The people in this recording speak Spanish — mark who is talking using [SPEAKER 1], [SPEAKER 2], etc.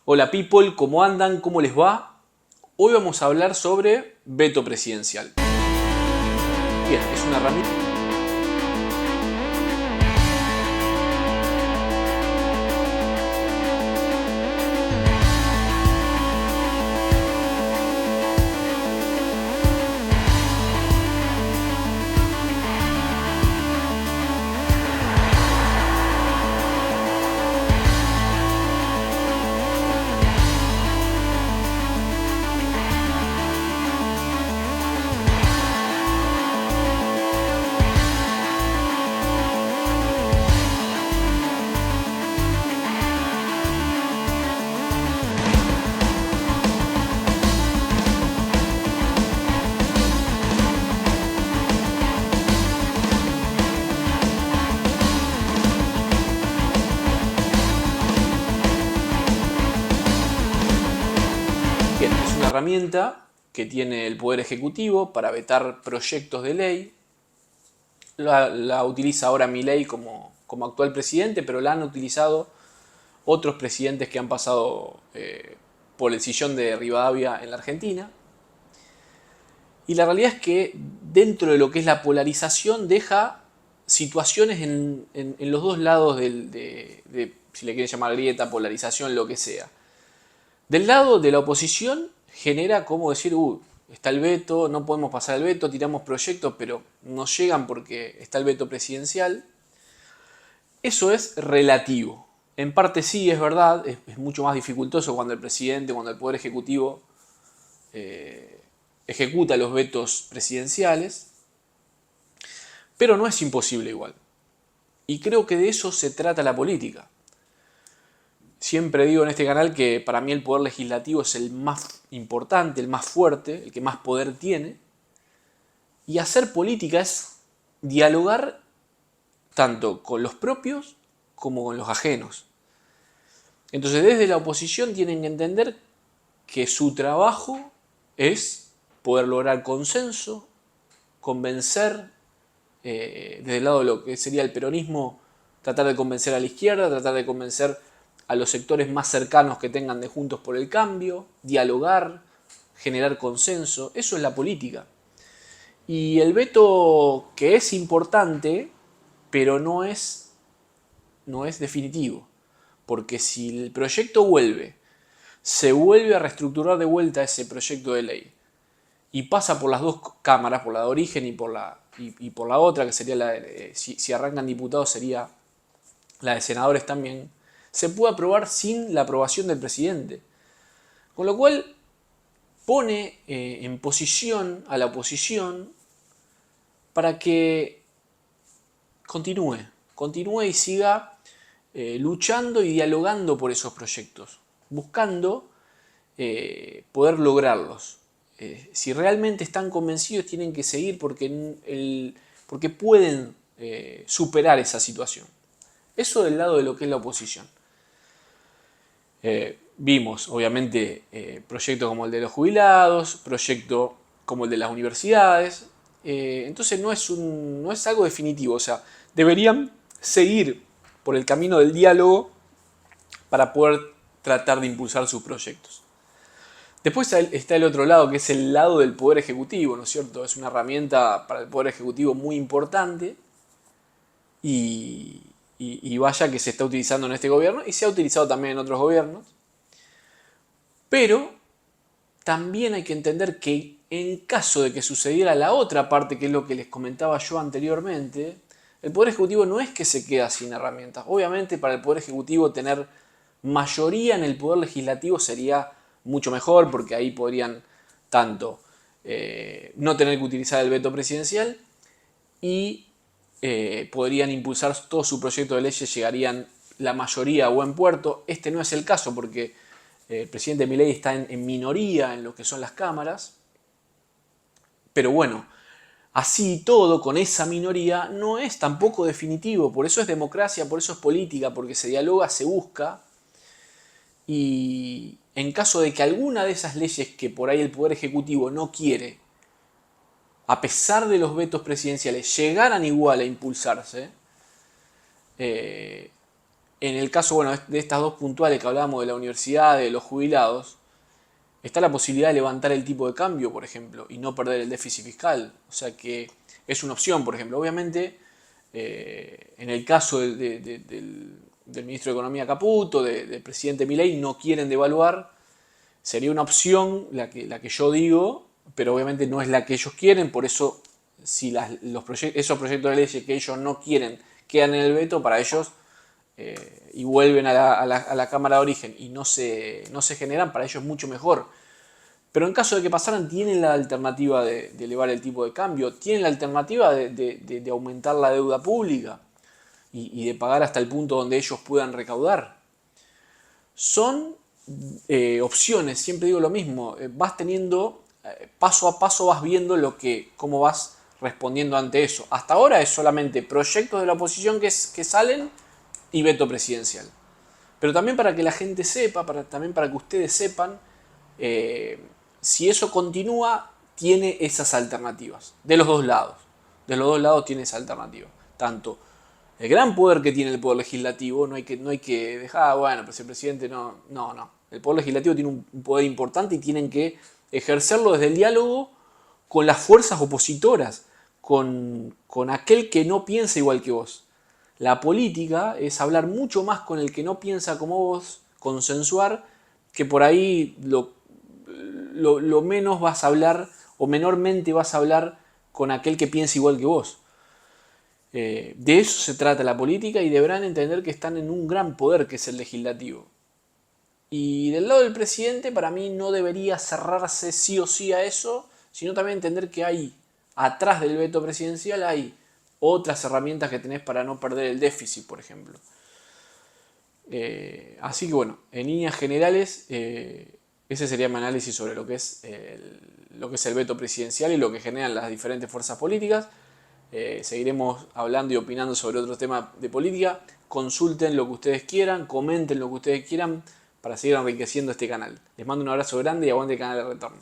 [SPEAKER 1] Hola people, ¿cómo andan? ¿Cómo les va? Hoy vamos a hablar sobre veto presidencial. Bien, es una herramienta. Bien, es una herramienta que tiene el Poder Ejecutivo para vetar proyectos de ley. La utiliza ahora Milei como actual presidente, pero la han utilizado otros presidentes que han pasado por el sillón de Rivadavia en la Argentina. Y la realidad es que dentro de lo que es la polarización deja situaciones en los dos lados si le quieren llamar grieta, polarización, lo que sea. Del lado de la oposición genera como decir, está el veto, no podemos pasar el veto, tiramos proyectos, pero no llegan porque está el veto presidencial. Eso es relativo. En parte sí, es verdad, es mucho más dificultoso cuando el presidente, cuando el Poder Ejecutivo ejecuta los vetos presidenciales, pero no es imposible igual. Y creo que de eso se trata la política. Siempre digo en este canal que para mí el poder legislativo es el más importante, el más fuerte, el que más poder tiene. Y hacer política es dialogar tanto con los propios como con los ajenos. Entonces desde la oposición tienen que entender que su trabajo es poder lograr consenso, convencer, desde el lado de lo que sería el peronismo, tratar de convencer a la izquierda, tratar de convencer a los sectores más cercanos que tengan de Juntos por el Cambio, dialogar, generar consenso. Eso es la política. Y el veto, que es importante, pero no es definitivo. Porque si el proyecto se vuelve a reestructurar de vuelta ese proyecto de ley y pasa por las dos cámaras, por la de origen y por la otra, que sería si arrancan diputados sería la de senadores también, se puede aprobar sin la aprobación del presidente. Con lo cual pone en posición a la oposición para que continúe y siga luchando y dialogando por esos proyectos, buscando poder lograrlos. Si realmente están convencidos tienen que seguir porque pueden superar esa situación. Eso del lado de lo que es la oposición. Vimos, obviamente, proyectos como el de los jubilados, proyectos como el de las universidades. Entonces no es algo definitivo. O sea, deberían seguir por el camino del diálogo para poder tratar de impulsar sus proyectos. Después está el otro lado, que es el lado del Poder Ejecutivo, ¿no es cierto? Es una herramienta para el Poder Ejecutivo muy importante y vaya que se está utilizando en este gobierno y se ha utilizado también en otros gobiernos. Pero también hay que entender que en caso de que sucediera la otra parte, que es lo que les comentaba yo anteriormente, el Poder Ejecutivo no es que se queda sin herramientas. Obviamente para el Poder Ejecutivo tener mayoría en el Poder Legislativo sería mucho mejor, porque ahí podrían tanto no tener que utilizar el veto presidencial y podrían impulsar todo su proyecto de leyes, llegarían la mayoría a buen puerto. Este no es el caso porque el presidente Milei está en minoría en lo que son las cámaras, pero bueno, así todo, con esa minoría, no es tampoco definitivo. Por eso es democracia, por eso es política, porque se dialoga, se busca. Y en caso de que alguna de esas leyes que por ahí el Poder Ejecutivo no quiere, a pesar de los vetos presidenciales, llegaran igual a impulsarse, En el caso, bueno, de estas dos puntuales que hablábamos de la universidad, de los jubilados, está la posibilidad de levantar el tipo de cambio, por ejemplo, y no perder el déficit fiscal. O sea que es una opción, por ejemplo. Obviamente, en el caso del ministro de Economía Caputo, del presidente Milei, no quieren devaluar. Sería una opción la que yo digo, pero obviamente no es la que ellos quieren. Por eso, si esos proyectos de ley que ellos no quieren quedan en el veto, para ellos y vuelven a la cámara de origen y no se generan, para ellos es mucho mejor. Pero en caso de que pasaran, tienen la alternativa de elevar el tipo de cambio, tienen la alternativa de aumentar la deuda pública y de pagar hasta el punto donde ellos puedan recaudar. Son opciones, siempre digo lo mismo, vas teniendo, paso a paso vas viendo cómo vas respondiendo ante eso. Hasta ahora es solamente proyectos de la oposición que salen y veto presidencial. Pero también para que la gente sepa, también para que ustedes sepan, si eso continúa, tiene esas alternativas. De los dos lados. De los dos lados tiene esa alternativa. Tanto el gran poder que tiene el poder legislativo, no hay que dejar, bueno, pues el presidente no. El poder legislativo tiene un poder importante y tienen que ejercerlo desde el diálogo con las fuerzas opositoras, con aquel que no piensa igual que vos. La política es hablar mucho más con el que no piensa como vos, consensuar, que por ahí lo menos vas a hablar o menormente vas a hablar con aquel que piensa igual que vos. De eso se trata la política y deberán entender que están en un gran poder que es el legislativo. Y del lado del presidente, para mí no debería cerrarse sí o sí a eso, sino también entender que hay, atrás del veto presidencial, hay otras herramientas que tenés para no perder el déficit, por ejemplo. Así que bueno, en líneas generales, ese sería mi análisis sobre lo que es el veto presidencial y lo que generan las diferentes fuerzas políticas. Seguiremos hablando y opinando sobre otros temas de política. Consulten lo que ustedes quieran, comenten lo que ustedes quieran para seguir enriqueciendo este canal. Les mando un abrazo grande y aguante el canal de retorno.